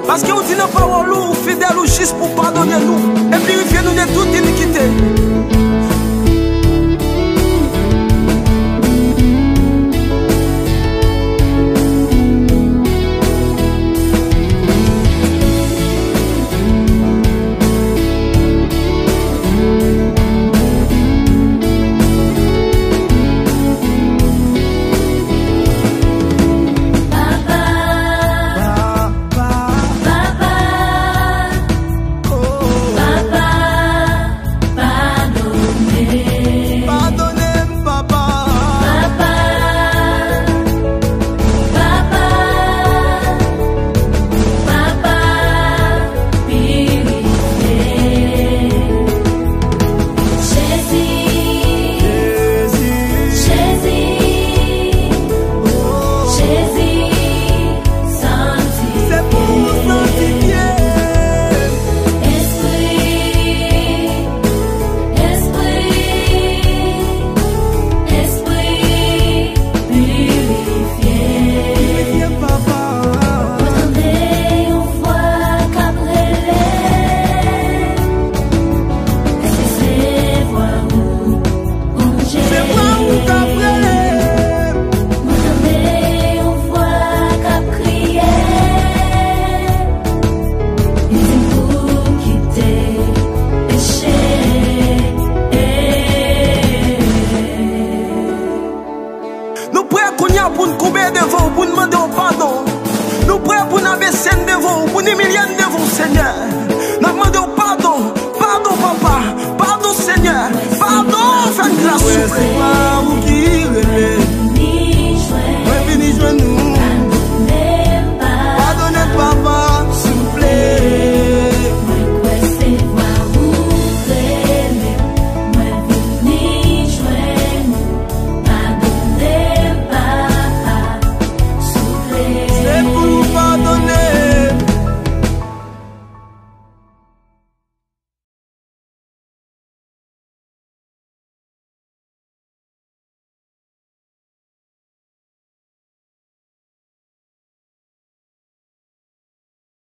Parce que vous dites pas ou fidèle ou juste pour pardonner nous et purifier nous de toute iniquité. Pour nous couper devant, pour nous demander pardon. Nous prêts pour nous abaisser devant, pour nous humilier devant, Seigneur. Nous demandons pardon, pardon papa, pardon Seigneur, pardon, faites grâce. C'est pas vous qui relève.